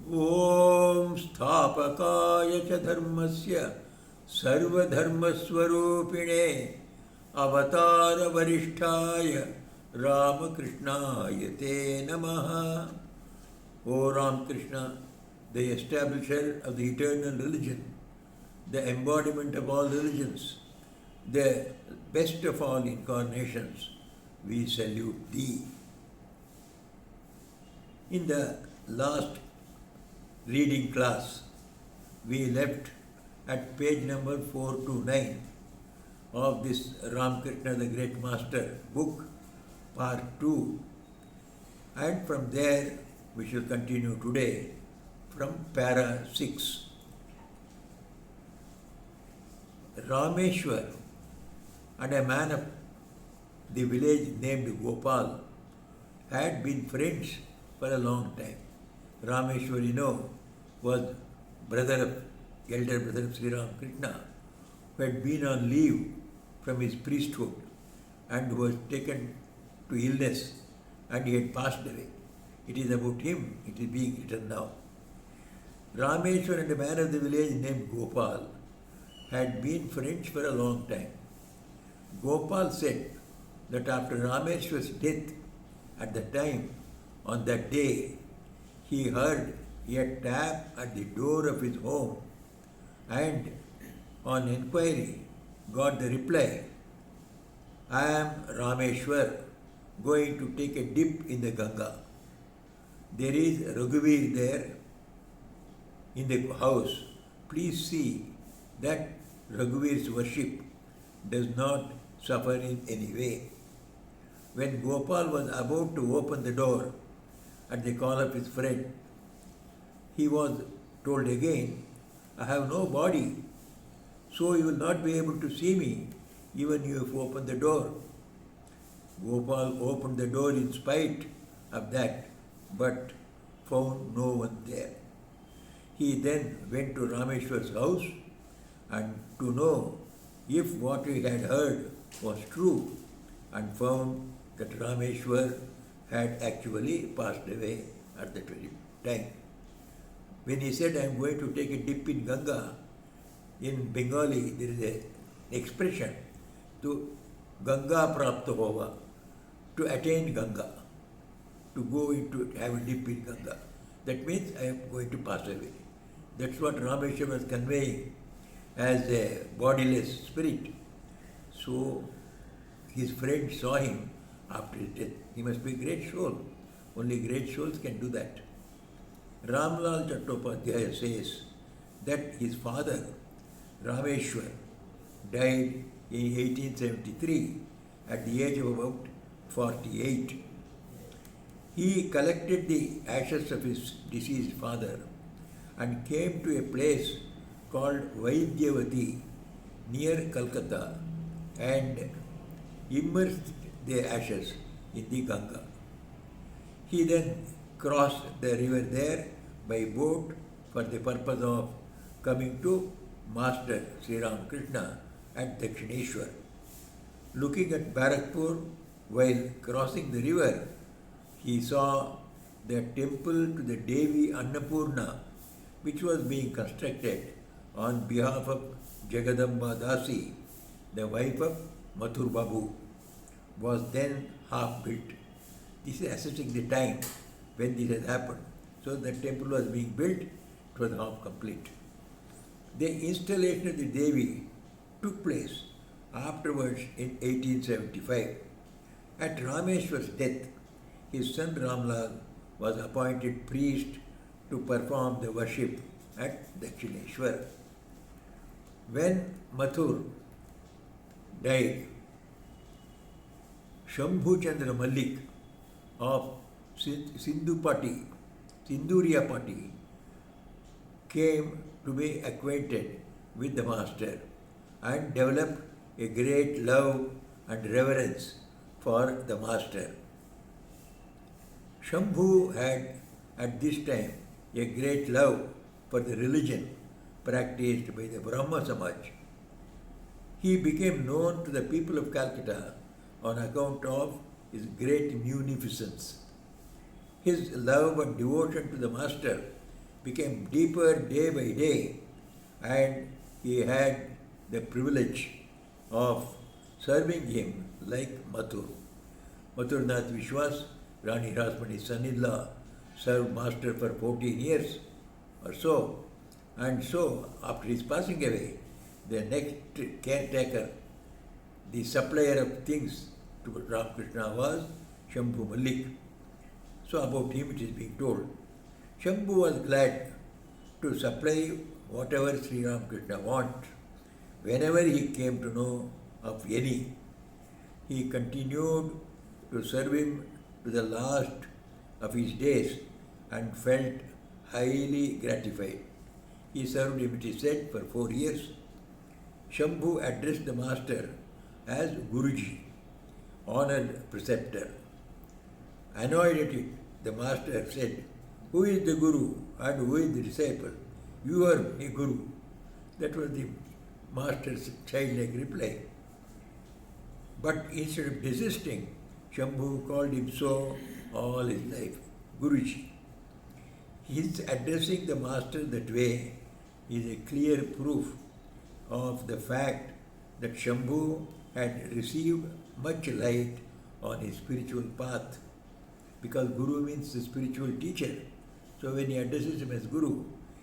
ॐ स्थापकाय च धर्मस्य सर्वधर्मस्वरूपिणे अवतारवरिष्ठाय रामकृष्णाय ते नमः. O Ramakrishna, the establisher of the eternal religion, the embodiment of all religions, the best of all incarnations, we salute thee. In the last reading class, we left at page number 429 of this Ramakrishna the Great Master book, part 2, and from there we shall continue today from para 6. Rameshwar and a man of the village named Gopal had been friends for a long time. Rameshwar, was elder brother of Sri Ramakrishna, who had been on leave from his priesthood and was taken to illness, and he had passed away. It is about him it is being written now. Rameshwar and a man of the village named Gopal had been friends for a long time. Gopal said that after Rameshwar's death, at the time, on that day, he heard a tap at the door of his home and on inquiry got the reply, "I am Rameshwar, going to take a dip in the Ganga. There is Raghuveer there in the house. Please see that Raghuveer's worship does not suffer in any way." When Gopal was about to open the door at the call of his friend, he was told again, "I have no body, so you will not be able to see me even if you open the door." Gopal opened the door in spite of that, but found no one there. He then went to Rameshwar's house and to know if what he had heard was true, and found that Rameshwar had actually passed away at that very time. When he said, "I am going to take a dip in Ganga," in Bengali there is an expression, to Ganga prapta hova, to attain Ganga, to go into have a dip in Ganga. That means I am going to pass away. That's what Rameshwar was conveying as a bodiless spirit. So his friend saw him after his death. He must be a great soul. Only great souls can do that. Ramlal Chattopadhyaya says that his father, Rameshwar, died in 1873 at the age of about 48. He collected the ashes of his deceased father and came to a place called Vaidyavati near Calcutta and immersed the ashes in the Ganga. He then crossed the river there by boat for the purpose of coming to Master Sri Ramakrishna at Dakshineshwar. Looking at Barakpur while crossing the river, he saw the temple to the Devi Annapurna, which was being constructed on behalf of Jagadamba Dasi, the wife of Mathur Babu, was then half built. This is assessing the time when this has happened. So the temple was being built, it was half complete. The installation of the Devi took place afterwards in 1875. At Rameshwar's death, his son Ramlal was appointed priest to perform the worship at Dakshineshwar. When Mathur died, Shambhu Mallick of Sindhuria Pati came to be acquainted with the master and developed a great love and reverence for the master. Shambhu had at this time a great love for the religion practiced by the Brahma Samaj. He became known to the people of Calcutta on account of his great munificence. His love and devotion to the master became deeper day by day, and he had the privilege of serving him like Mathur. Mathurnath Vishwas, Rani Rasmani's son-in-law, served master for 14 years or so. And so, after his passing away, the next caretaker, the supplier of things to Ramakrishna was Shambhu Mallick. So about him it is being told. Shambhu was glad to supply whatever Sri Ramakrishna wanted. Whenever he came to know of any, he continued to serve him to the last of his days and felt highly gratified. He served him, it is said, for 4 years. Shambhu addressed the master as Guruji, honored preceptor. Annoyed at it, the master said, "Who is the Guru and who is the disciple? You are a Guru." That was the master's childlike reply. But instead of desisting, Shambhu called him so all his life, Guruji. His addressing the master that way is a clear proof of the fact that Shambhu had received much light on his spiritual path, because Guru means the spiritual teacher. So when he addresses him as Guru,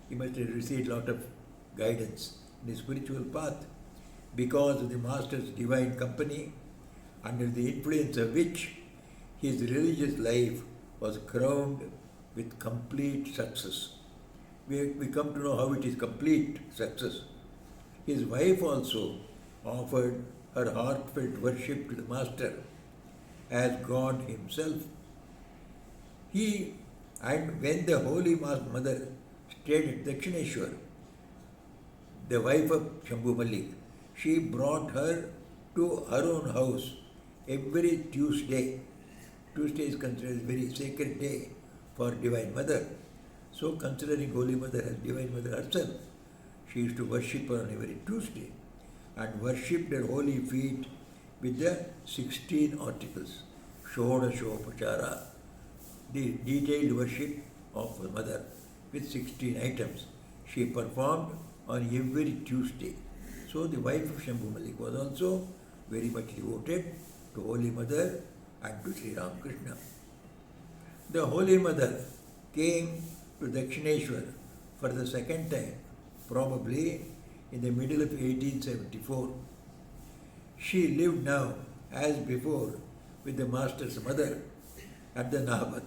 he must have received a lot of guidance in his spiritual path, because of the master's divine company, under the influence of which his religious life was crowned with complete success. We come to know how it is complete success. His wife also offered her heartfelt worship to the master as God himself. And when the Holy Mother stayed at Dakshineshwar, the wife of Shambhu Mallick, she brought her to her own house every Tuesday. Tuesday is considered a very sacred day for Divine Mother. So considering Holy Mother as Divine Mother herself, she used to worship her on every Tuesday and worshipped her holy feet with the 16 articles, Shodashopachara, the detailed worship of the Mother with 16 items. She performed on every Tuesday. So the wife of Shambhu Mallick was also very much devoted to Holy Mother and to Sri Ramakrishna. The Holy Mother came to Dakshineshwar for the second time, probably in the middle of 1874. She lived now, as before, with the master's mother at the Nahabat.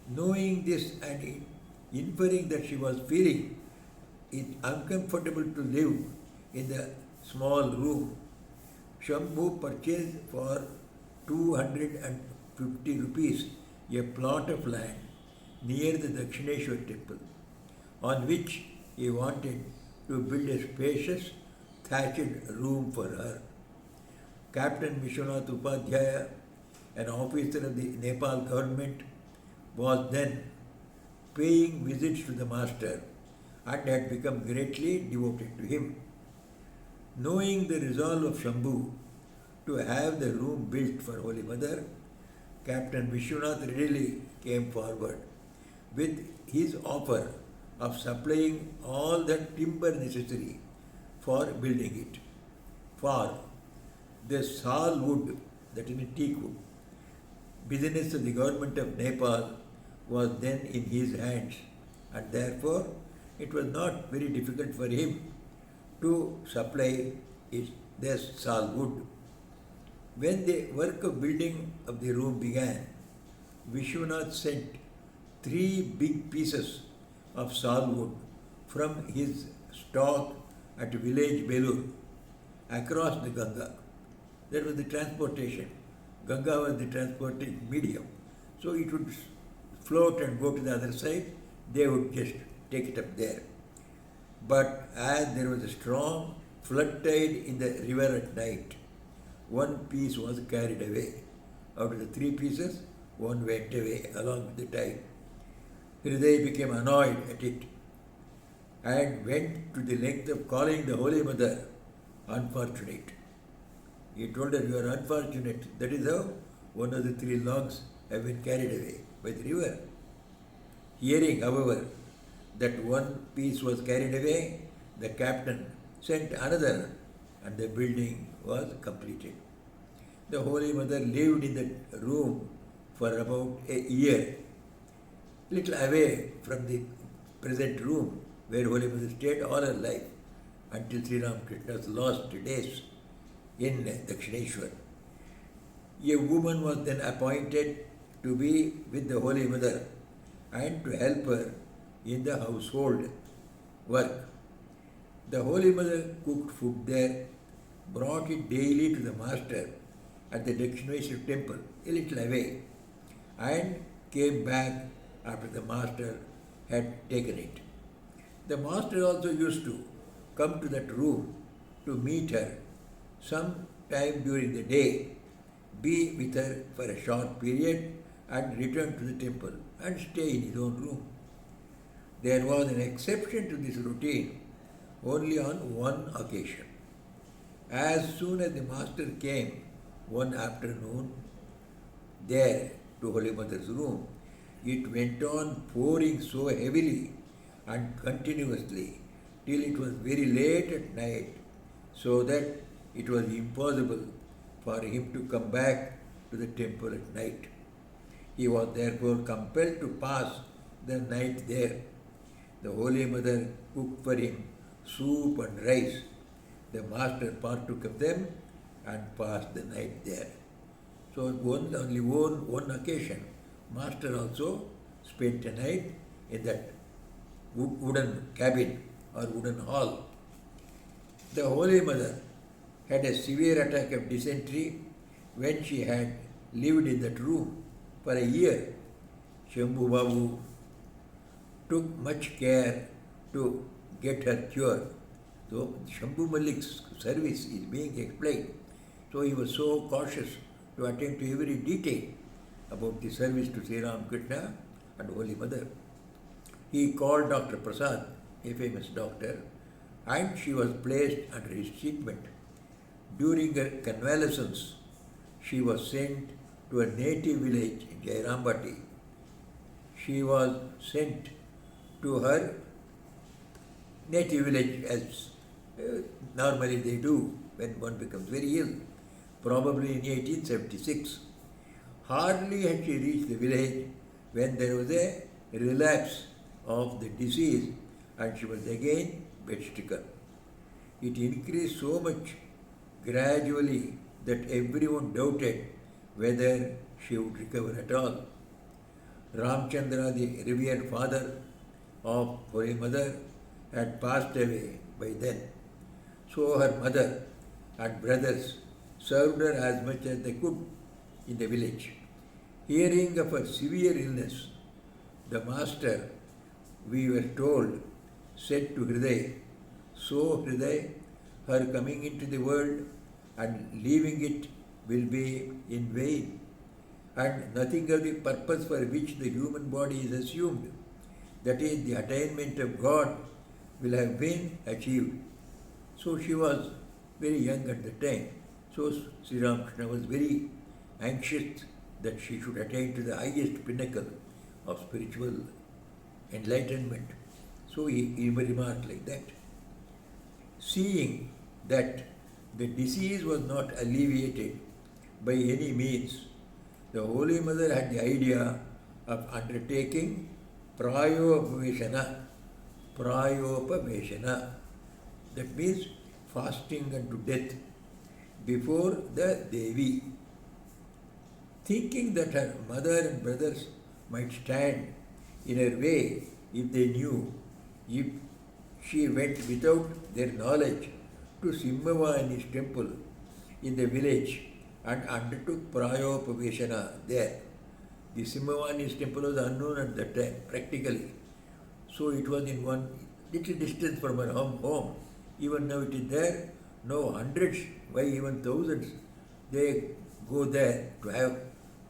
Knowing this and inferring that she was feeling it uncomfortable to live in the small room, Shambhu purchased for 250 rupees a plot of land near the Dakshineshwar temple, on which he wanted to build a spacious thatched room for her. Captain Vishwanath Upadhyaya, an officer of the Nepal government, was then paying visits to the master and had become greatly devoted to him. Knowing the resolve of Shambhu to have the room built for Holy Mother, Captain Vishwanath readily came forward with his offer of supplying all the timber necessary for building it. For the sal wood, that is teak wood, business of the government of Nepal was then in his hands, and therefore it was not very difficult for him to supply this sal wood. When the work of building of the room began, Vishwanath sent 3 big pieces of sal wood from his stock at village Belur across the Ganga. That was the transportation. Ganga was the transporting medium. So it would float and go to the other side. They would just take it up there. But as there was a strong flood tide in the river at night, one piece was carried away. Out of the 3 pieces, one went away along with the tide. Hriday became annoyed at it and went to the length of calling the Holy Mother unfortunate. He told her, "You are unfortunate. That is how one of the 3 logs have been carried away by the river." Hearing, however, that one piece was carried away, the captain sent another and the building was completed. The Holy Mother lived in that room for about a year, little away from the present room where Holy Mother stayed all her life until Sri Ramakrishna's last days in Dakshineshwar. A woman was then appointed to be with the Holy Mother and to help her in the household work. The Holy Mother cooked food there, brought it daily to the master at the Dakshineshwar temple, a little away, and came back after the master had taken it. The master also used to come to that room to meet her some time during the day, be with her for a short period and return to the temple and stay in his own room. There was an exception to this routine only on one occasion. As soon as the master came one afternoon there to Holy Mother's room, it went on pouring so heavily and continuously till it was very late at night, so that it was impossible for him to come back to the temple at night. He was therefore compelled to pass the night there. The Holy Mother cooked for him soup and rice. The master partook of them and passed the night there. So only one occasion, master also spent a night in that wooden cabin or wooden hall. The Holy Mother had a severe attack of dysentery when she had lived in that room for a year. Shambhu Babu took much care to get her cured. So Shambhu Mallick's service is being explained. So he was so cautious to attend to every detail about the service to Sri Ramakrishna and Holy Mother. He called Dr. Prasad, a famous doctor, and she was placed under his treatment. During her convalescence, she was sent to a native village in Jairambati. She was sent to her native village as normally they do when one becomes very ill, probably in 1876. Hardly had she reached the village when there was a relapse of the disease and she was again bed-stricken. It increased so much gradually that everyone doubted whether she would recover at all. Ramchandra, the revered father of Holy Mother, had passed away by then. So her mother and brothers served her as much as they could in the village. Hearing of her severe illness, the master, we were told, said to Hriday, "So Hriday, her coming into the world and leaving it will be in vain, and nothing of the purpose for which the human body is assumed, that is, the attainment of God, will have been achieved." So she was very young at the time. So Sri Ramakrishna was very anxious that she should attain to the highest pinnacle of spiritual enlightenment. So he remarked like that. Seeing that the disease was not alleviated by any means, the Holy Mother had the idea of undertaking prayopaveshana. Prayopaveshana. That means fasting unto death before the Devi. Thinking that her mother and brothers might stand in her way if they knew, if she went without their knowledge to Simhavani's temple in the village and undertook prayopaveshana there. The Simhavani's temple was unknown at that time, practically. So it was in one little distance from her home. Even now it is there. No, hundreds, why even thousands, they go there to have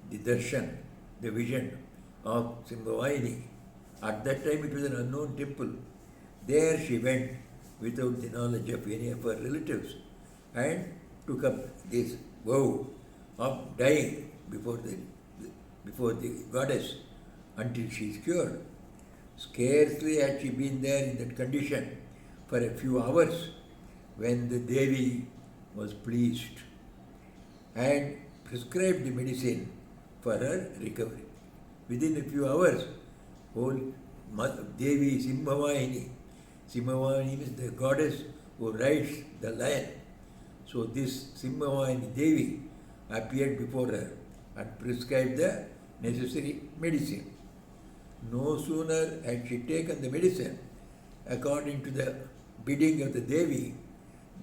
the darshan, the vision of Simhavani. At that time it was an unknown temple. There she went without the knowledge of any of her relatives and took up this vow of dying before the goddess until she is cured. Scarcely had she been there in that condition for a few hours when the Devi was pleased and prescribed the medicine for her recovery. Within a few hours, whole Devi Simhavahini. Simhavahini means the goddess who rides the lion. So this Simhavahini Devi appeared before her and prescribed the necessary medicine. No sooner had she taken the medicine according to the bidding of the Devi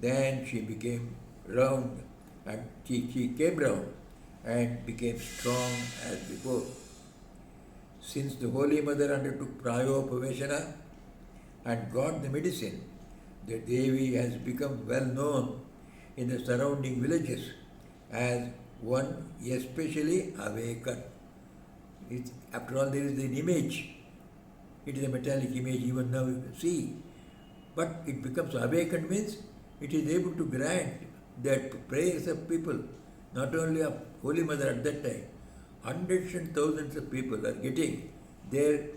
than she became round and she came round and became strong as before. Since the Holy Mother undertook Prayopaveshana and got the medicine, the Devi has become well known in the surrounding villages as one especially awakened. After all, there is an image. It is a metallic image, even now you can see. But it becomes awakened means it is able to grant that prayers of people, not only of Holy Mother at that time, hundreds and thousands of people are getting their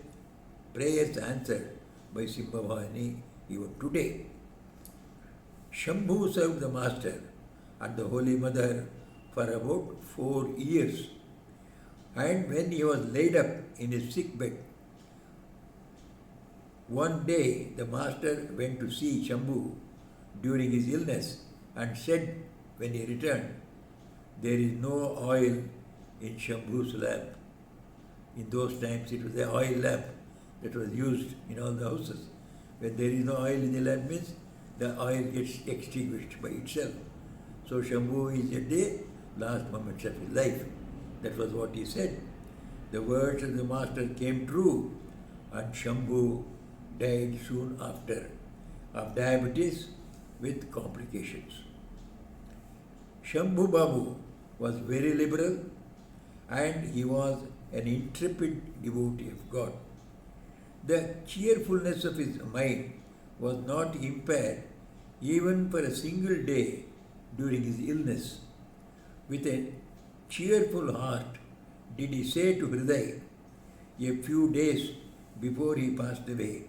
prayers answered by Simhavahini even today. Shambhu served the Master and the Holy Mother for about 4 years. And when he was laid up in his sick bed, one day the Master went to see Shambhu during his illness and said when he returned, "There is no oil in Shambhu's lamp." In those times it was an oil lamp that was used in all the houses. When there is no oil in the lamp means the oil gets extinguished by itself. So Shambhu is at the last moments of his life. That was what he said. The words of the Master came true and Shambhu died soon after of diabetes with complications. Shambhu Babu was very liberal and he was an intrepid devotee of God. The cheerfulness of his mind was not impaired even for a single day during his illness. With a cheerful heart did he say to Hriday a few days before he passed away,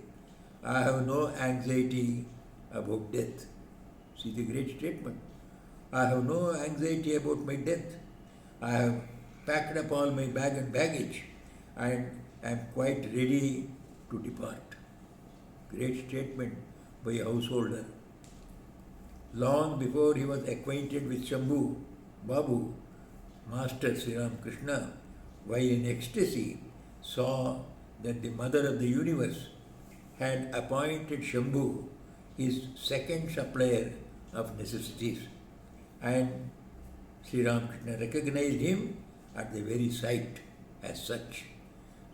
"I have no anxiety about death." See the great statement. I have no anxiety about my death. I have packed up all my bag and baggage and am quite ready to depart. Great statement by a householder. Long before he was acquainted with Shambhu Babu, Master Sri Ramakrishna, while in ecstasy, saw that the Mother of the Universe had appointed Shambhu his second supplier of necessities, and Sri Ramakrishna recognized him at the very sight as such.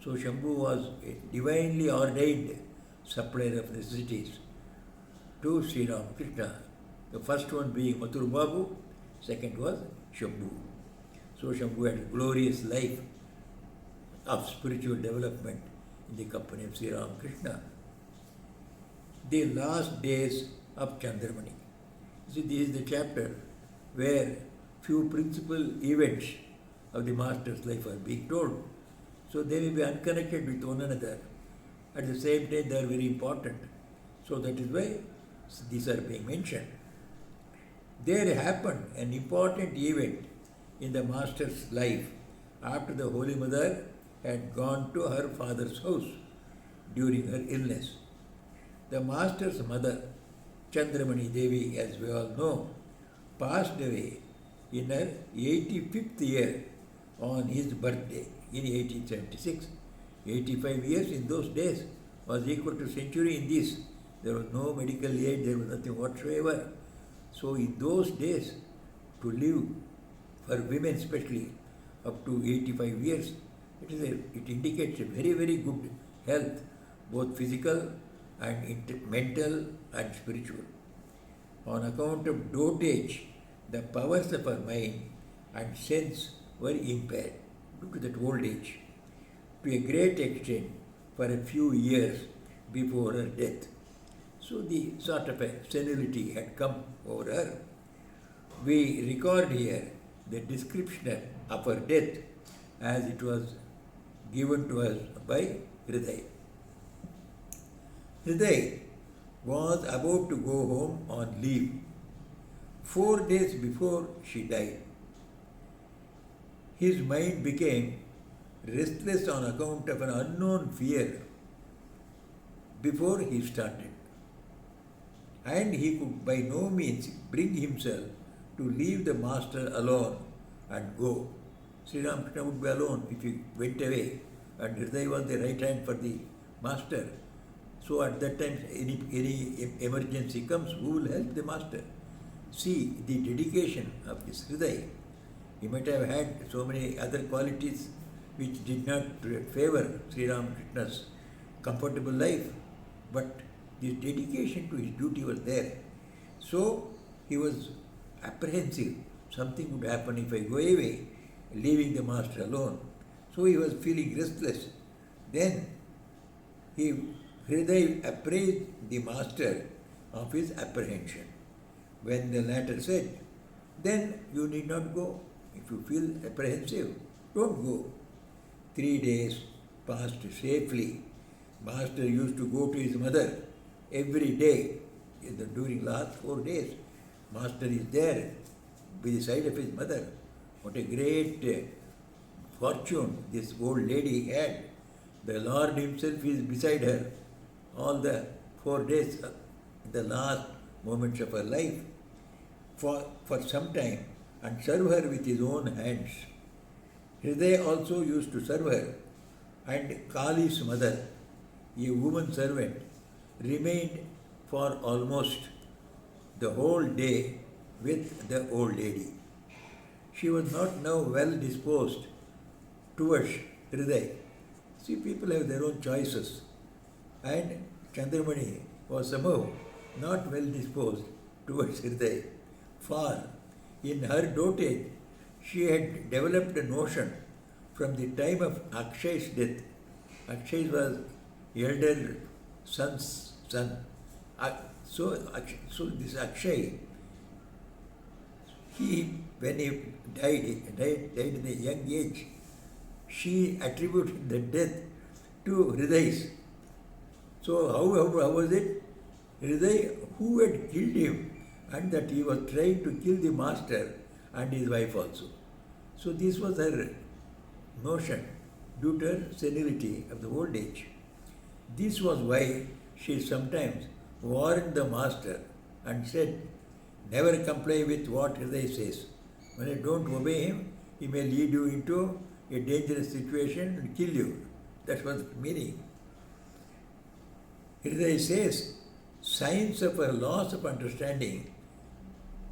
So Shambhu was a divinely ordained supplier of necessities to Sri Ramakrishna. The first one being Mathur Babu, second was Shambhu. So Shambhu had a glorious life of spiritual development in the company of Sri Ramakrishna. The last days of Chandramani. See, this is the chapter where few principal events of the Master's life are being told. So they will be unconnected with one another. At the same time, they are very important. So that is why these are being mentioned. There happened an important event in the Master's life after the Holy Mother had gone to her father's house during her illness. The Master's mother, Chandramani Devi, as we all know, passed away in her 85th year on his birthday in 1876. 85 years in those days was equal to a century in this. There was no medical aid, there was nothing whatsoever. So in those days, to live, for women especially, up to 85 years, it indicates a very, very good health, both physical and mental and spiritual. On account of dotage, the powers of her mind and sense were impaired due to that old age, to a great extent for a few years before her death. So the sort of a senility had come over her. We record here the description of her death as it was given to us by Hriday. Hriday was about to go home on leave 4 days before she died. His mind became restless on account of an unknown fear before he started. And he could by no means bring himself to leave the master alone and go. Sri Ramakrishna would be alone if he went away, and Hriday was the right hand for the master. So at that time, any emergency comes, who will help the master? See the dedication of this Hriday. He might have had so many other qualities which did not favor Sri Ramakrishna's comfortable life, but this dedication to his duty was there. So he was apprehensive. Something would happen if I go away, leaving the master alone. So he was feeling restless. Then Hriday appraised the master of his apprehension. When the latter said, then you need not go. If you feel apprehensive, don't go. 3 days passed safely. Master used to go to his mother every day. During last 4 days, master is there by the side of his mother. What a great fortune this old lady had. The Lord himself is beside her all the 4 days, the last moments of her life, for some time, and serve her with his own hands. Hriday also used to serve her, and Kali's mother, a woman servant, remained for almost the whole day with the old lady. She was not now well disposed towards Hriday. See, people have their own choices, and Chandramani was somehow not well disposed towards Hriday. For in her dotage, she had developed a notion from the time of Akshay's death. Akshay was elder son's son. So this Akshay, when he died in a young age, she attributed the death to Hriday's. So how was it? Hriday, who had killed him, and that he was trying to kill the master and his wife also. So this was her notion due to her senility of the old age. This was why she sometimes warned the master and said, never comply with what Hriday says. When you don't obey him, he may lead you into a dangerous situation and kill you. That was the meaning. Hriday says, signs of a loss of understanding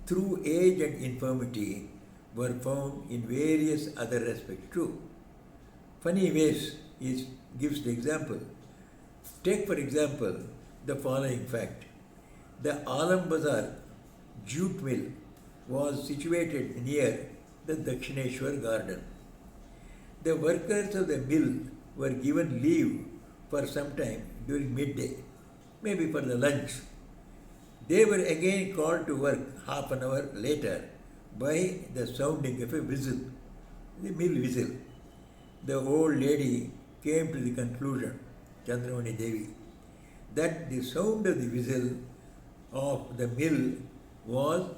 through age and infirmity were found in various other aspects too. Funny ways gives the example. Take for example the following fact. The Alam Bazar jute mill was situated near the Dakshineshwar garden. The workers of the mill were given leave for some time during midday, maybe for the lunch. They were again called to work half an hour later by the sounding of a whistle, the mill whistle. The old lady came to the conclusion, Chandramani Devi, that the sound of the whistle of the mill was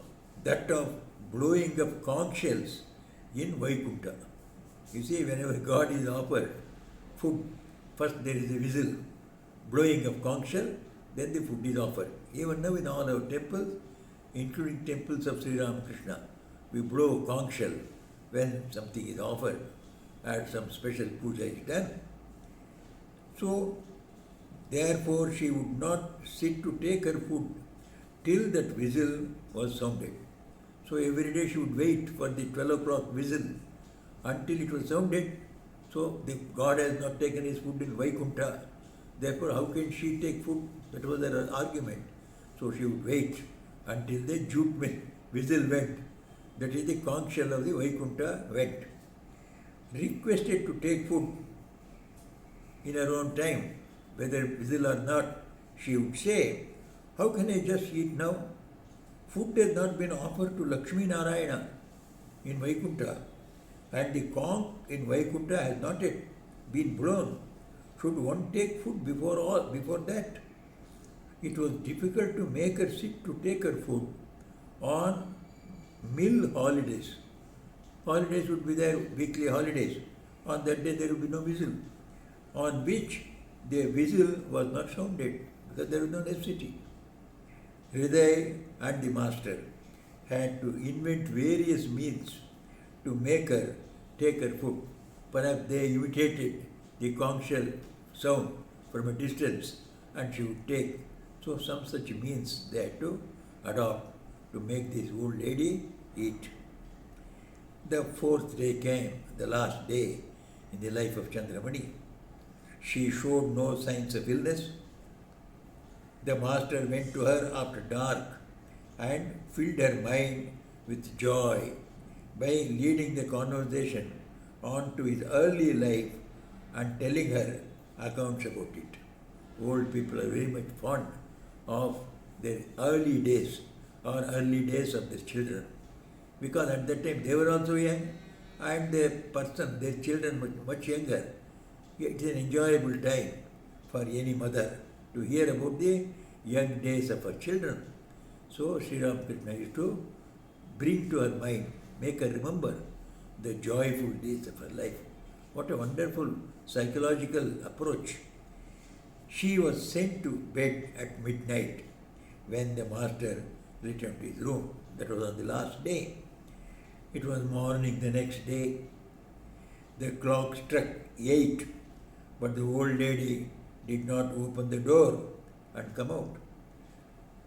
that of blowing of conch shells in Vaikunta. You see, whenever God is offered food, first there is a whistle, blowing of conch shell, then the food is offered. Even now in all our temples, including temples of Sri Ramakrishna, we blow conch shell when something is offered and some special puja is done. So, therefore, she would not sit to take her food till that whistle was sounded. So every day she would wait for the 12 o'clock whistle until it was sounded. So the God has not taken his food in Vaikunta. Therefore, how can she take food? That was her argument. So she would wait until the jute mill whistle went. That is the conch shell of the Vaikunta went. Requested to take food in her own time, whether whistle or not, she would say, how can I just eat now? Food has not been offered to Lakshmi Narayana in Vaikunta, and the conch in Vaikunta has not yet been blown. Should one take food before that? it was difficult to make her sit to take her food on mill holidays. Holidays would be there, weekly holidays. On that day there would be no whistle, on which the whistle was not sounded because there was no necessity. Hriday and the master had to invent various means to make her take her food. Perhaps they imitated the conch shell sound from a distance and she would take. So some such means they had to adopt to make this old lady eat. The fourth day came, the last day in the life of Chandramani. She showed no signs of illness. The master went to her after dark and filled her mind with joy by leading the conversation on to his early life and telling her accounts about it. Old people are very much fond of their early days or early days of their children, because at that time they were also young and their person, their children much younger. It is an enjoyable time for any mother to hear about the young days of her children. So Sri Ramakrishna used to bring to her mind, make her remember the joyful days of her life. What a wonderful psychological approach. She was sent to bed at midnight when the master returned to his room. That was on the last day. It was morning the next day. The clock struck 8, but the old lady did not open the door and come out.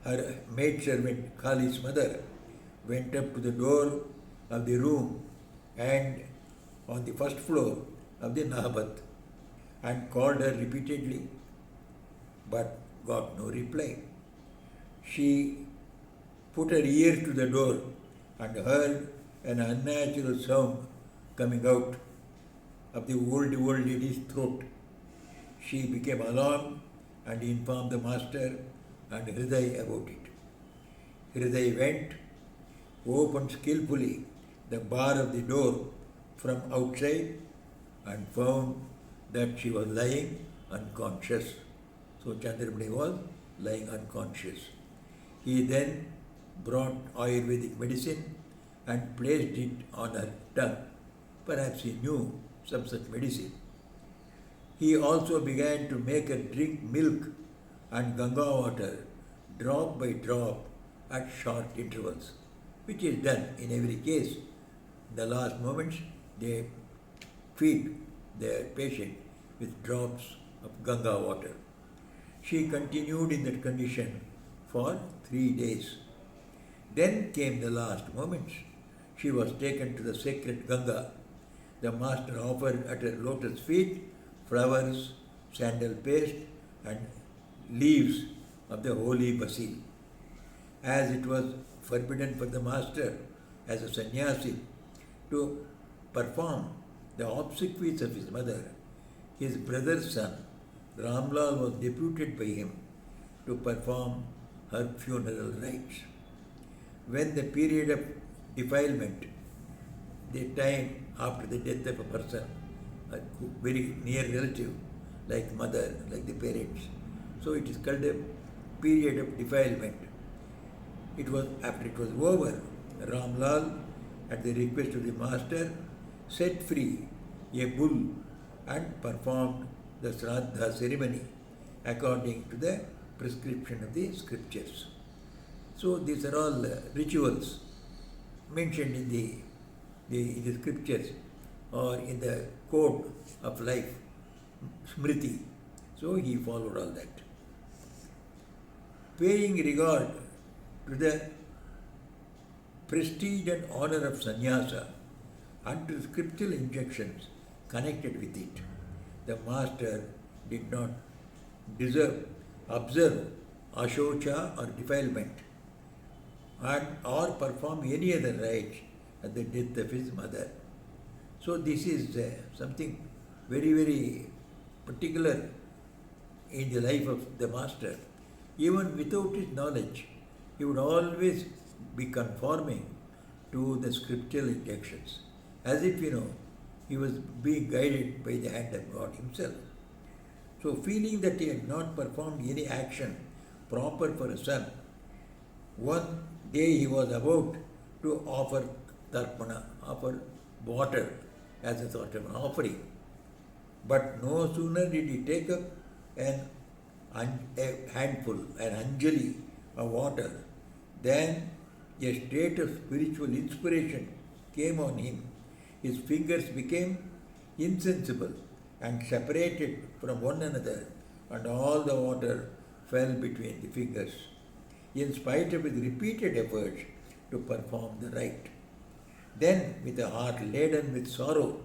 Her maidservant, Kali's mother, went up to the door of the room and on the first floor of the Nahabat and called her repeatedly, but got no reply. She put her ear to the door and heard an unnatural sound coming out of the old lady's throat. She became alarmed and informed the master and Hriday about it. Hriday went, opened skillfully the bar of the door from outside and found that she was lying unconscious. So Chandramani was lying unconscious. He then brought Ayurvedic medicine and placed it on her tongue. Perhaps he knew some such medicine. He also began to make her drink milk and Ganga water drop by drop at short intervals, which is done in every case. The last moments, they feed their patient with drops of Ganga water. She continued in that condition for 3 days. Then came the last moments. She was taken to the sacred Ganga. The master offered at her lotus feet flowers, sandal paste, and leaves of the holy basil. As it was forbidden for the master as a sannyasi to perform the obsequies of his mother, his brother's son, Ramlal, was deputed by him to perform her funeral rites. When the period of defilement, the time after the death of a person, a very near relative, like mother, like the parents, so it is called a period of defilement. It was after it was over, Ramlal, at the request of the master, set free a bull and performed the Shraddha ceremony according to the prescription of the scriptures. So these are all rituals mentioned in the scriptures or in the code of life, Smriti. So he followed all that. Paying regard to the prestige and honor of sannyasa and to scriptural injunctions connected with it, the master did not observe ashocha or defilement and or perform any other rites at the death of his mother. So this is something very, very particular in the life of the master. Even without his knowledge, he would always be conforming to the scriptural injunctions, as if, he was being guided by the hand of God himself. So feeling that he had not performed any action proper for a son. One day he was about to offer tarpana, offer water as a sort of an offering. But no sooner did he take up a handful, an anjali of water, than a state of spiritual inspiration came on him. His fingers became insensible and separated from one another, and all the water fell between the fingers, in spite of his repeated efforts to perform the rite. Then, with a heart laden with sorrow,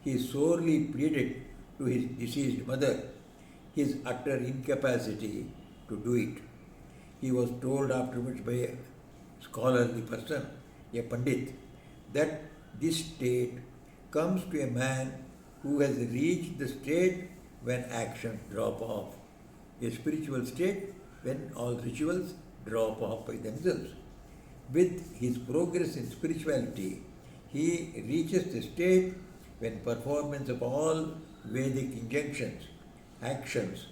he sorely pleaded to his deceased mother his utter incapacity to do it. He was told afterwards by a scholarly person, a Pandit, that this state comes to a man who has reached the state when actions drop off, a spiritual state when all rituals drop off by themselves. With his progress in spirituality, he reaches the state when performance of all Vedic injunctions, actions,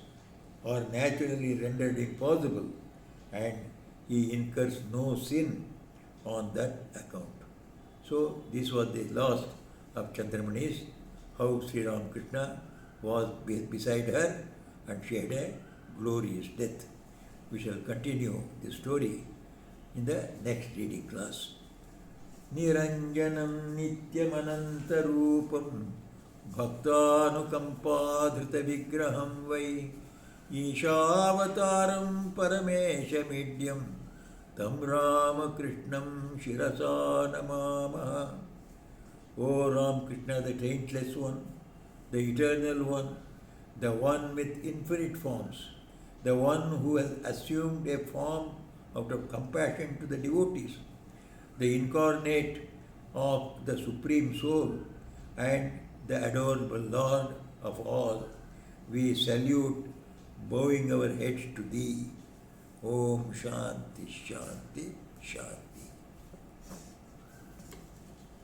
are naturally rendered impossible, and he incurs no sin on that account. So this was the last of Chandramani's, how Sri Ramakrishna was beside her and she had a glorious death. We shall continue the story in the next reading class. Niranjanam nityamanantarupam bhaktanukampadhrita vigraham vai Ishavataram parameshamidhyam tam Ramakrishnam shirasa namamaha. O Ramakrishna, the taintless one, the eternal one, the one with infinite forms, the one who has assumed a form out of compassion to the devotees, the incarnate of the Supreme Soul and the adorable Lord of all, we salute, bowing our heads to Thee. Om Shanti Shanti Shanti.